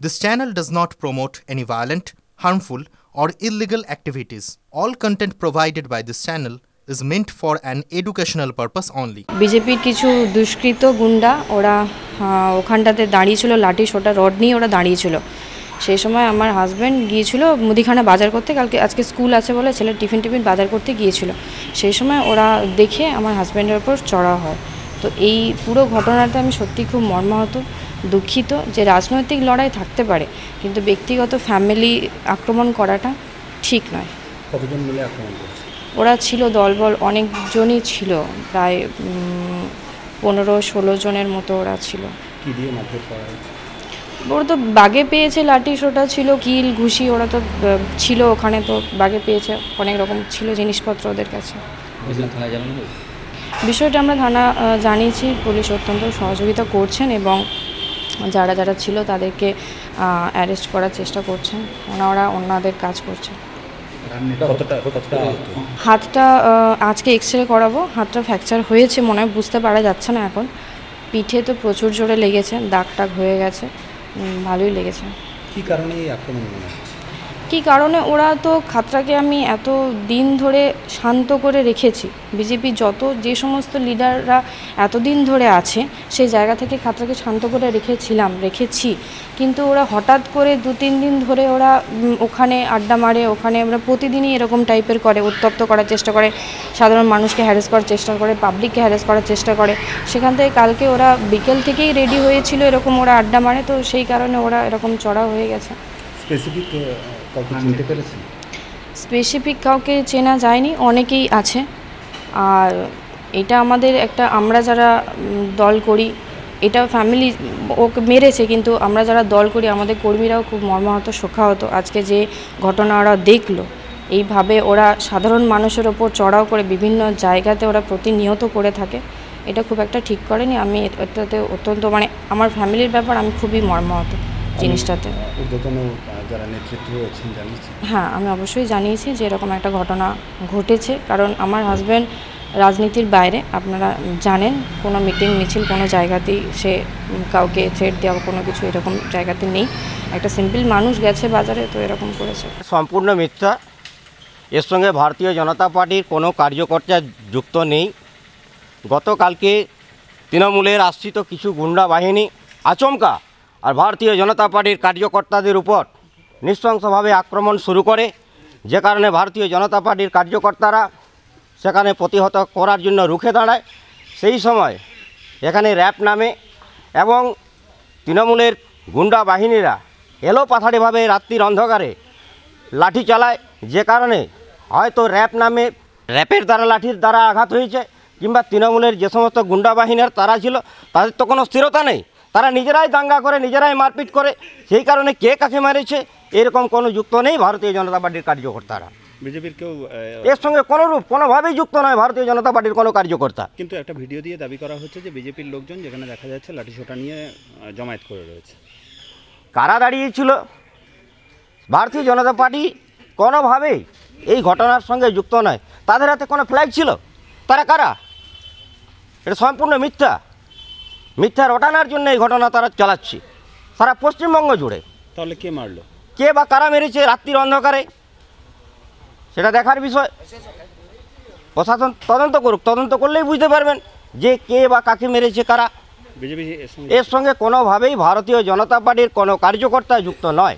This channel does not promote any violent, harmful, or illegal activities. All content provided by this channel is meant for an educational purpose only. বিজেপির কিছু দুষ্কৃত গুন্ডা ওরা ওখানটাতে দাঁড়িয়েছিল, লাঠি সোটা রড নিয়ে ওরা দাঁড়িয়েছিল। সেই সময় আমার হাজব্যান্ড গিয়েছিল মুদিখানা বাজার করতে, আজকে স্কুল আছে বলে ছেলের টিফিন বাজার করতে গিয়েছিল। সেই সময় ওরা দেখে আমার হাজব্যান্ডের ওপর চড়া হয়। তো এই পুরো ঘটনাটা আমি সত্যি খুব মর্মাহত, দুঃখিত যে রাজনৈতিক লড়াই থাকতে পারে কিন্তু ব্যক্তিগত ফ্যামিলি আক্রমণ করাটা ঠিক নয়। কতজন মিলে আক্রমণ করেছে? ওরা ছিল দলবল, অনেকজনই ছিল, প্রায় 15-16 জনের মতো ওরা ছিল। কি দিয়ে মারধর করা হয়েছে? ওরা তো বাগে পেয়েছে, লাঠি সোটা ছিল, কিল ঘুষি ওরা তো ছিল ওখানে, তো বাগে পেয়েছে, অনেক রকম ছিল জিনিসপত্র ওদের কাছে। বিষয়টা আমরা থানা জানিয়েছি, পুলিশ অত্যন্ত সহযোগিতা করছেন এবং যারা যারা ছিল তাদেরকে অ্যারেস্ট করার চেষ্টা করছেন, ওনারা ওনাদের কাজ করছেন। হাতটা আজকে এক্সরে করাবো, হাতটা ফ্র্যাকচার হয়েছে মনে হয়, বুঝতে পারা যাচ্ছে না এখন। পিঠে তো প্রচুর জোরে লেগেছে, দাগ টাগ হয়ে গেছে, ভালোই লেগেছে। কী কারণে এই আক্রমণ মনে হচ্ছে? কী কারণে? ওরা তো খাতড়াকে আমি এত দিন ধরে শান্ত করে রেখেছি, বিজেপি যে সমস্ত লিডাররা এতদিন ধরে আছে সেই জায়গা থেকে খাতড়াকে শান্ত করে রেখেছি, কিন্তু ওরা হঠাৎ করে 2-3 দিন ধরে ওরা ওখানে আড্ডা মারে, ওখানে ওরা প্রতিদিনই এরকম টাইপের করে, উত্তপ্ত করার চেষ্টা করে, সাধারণ মানুষকে হ্যারাস করার চেষ্টা করে, পাবলিককে হ্যারাস করার চেষ্টা করে। সেখান থেকে কালকে ওরা বিকেল থেকেই রেডি হয়েছিল, এরকম ওরা আড্ডা মারে, তো সেই কারণে ওরা এরকম চড়া হয়ে গেছে। স্পেসিফিক কাউকে চেনা যায়নি, অনেকেই আছে। আর এটা আমাদের আমরা যারা দল করি, এটা ফ্যামিলি ওকে মেরেছে, কিন্তু আমরা যারা দল করি আমাদের কর্মীরাও খুব মর্মাহত, শোকাহত। আজকে যে ঘটনা ওরা দেখলো, এইভাবে ওরা সাধারণ মানুষের ওপর চড়াও করে বিভিন্ন জায়গাতে ওরা প্রতিনিয়ত করে থাকে, এটা খুব একটা ঠিক করেনি। আমি এটাতে অত্যন্ত আমার ফ্যামিলির ব্যাপার, আমি খুবই মর্মাহত জিনিসটাতে। যারা নেতৃত্ব রয়েছেন জানিয়েছি? হ্যাঁ, আমি অবশ্যই জানিয়েছি যে এরকম একটা ঘটনা ঘটেছে, কারণ আমার হাজব্যান্ড রাজনীতির বাইরে, আপনারা জানেন, কোনো মিটিং মিছিল কোনো জায়গাতেই সে কাউকে থ্রেট দেওয়া কোনো কিছু এরকম জায়গাতে নেই। একটা সিম্পল মানুষ গেছে বাজারে, তো এরকম করেছে। সম্পূর্ণ মিথ্যা। এর সঙ্গে ভারতীয় জনতা পার্টির কোনো কার্যকর্তা যুক্ত নেই। গতকালকে তৃণমূলের আশ্রিত কিছু গুন্ডা বাহিনী আচমকা আর ভারতীয় জনতা পার্টির কার্যকর্তাদের উপর নৃশংসভাবে আক্রমণ শুরু করে, যে কারণে ভারতীয় জনতা পার্টির কার্যকর্তারা সেখানে প্রতিহত করার জন্য রুখে দাঁড়ায়। সেই সময় এখানে র্যাব নামে এবং তৃণমূলের গুন্ডা বাহিনীরা এলোপাথাড়িভাবে রাত্রির অন্ধকারে লাঠি চালায়, যে কারণে হয়তো র্যাপের দ্বারা লাঠির দ্বারা আঘাত হয়েছে, কিংবা তৃণমূলের যে সমস্ত গুন্ডা বাহিনীর তারা ছিল তাদের তো কোনো স্থিরতা নেই, তারা নিজেরাই দাঙ্গা করে, নিজেরাই মারপিট করে। সেই কারণে কে কাকে মেরেছে এরকম কোনো যুক্ত নেই ভারতীয় জনতা পার্টির কার্যকর্তারা। বিজেপির কেউ এর সঙ্গে কোনোভাবেই যুক্ত নয় ভারতীয় জনতা পার্টির কোনো কার্যকর্তা। কিন্তু একটা ভিডিও দিয়ে দাবি করা হচ্ছে যে বিজেপির লোকজন যেখানে দেখা যাচ্ছে লাঠিসোঁটা নিয়ে জমায়েত করে রয়েছে। কারা দাঁড়িয়েছিল? ভারতীয় জনতা পার্টি কোনোভাবেই এই ঘটনার সঙ্গে যুক্ত নয়। তাদের হাতে কোনো ফ্ল্যাগ ছিল? তারা কারা? এটা সম্পূর্ণ মিথ্যা রটানোর জন্য এই ঘটনা তারা চালাচ্ছে সারা পশ্চিমবঙ্গ জুড়ে। তাহলে কে মারলো, কে বা কারা মেরেছে রাত্রির অন্ধকারে, সেটা দেখার বিষয়। প্রশাসন তদন্ত করুক, তদন্ত করলেই বুঝতে পারবেন যে কে বা কাকে মেরেছে, কারা। বিজেপি এর সঙ্গে কোনোভাবেই ভারতীয় জনতা পার্টির কোনো কার্যকর্তা যুক্ত নয়।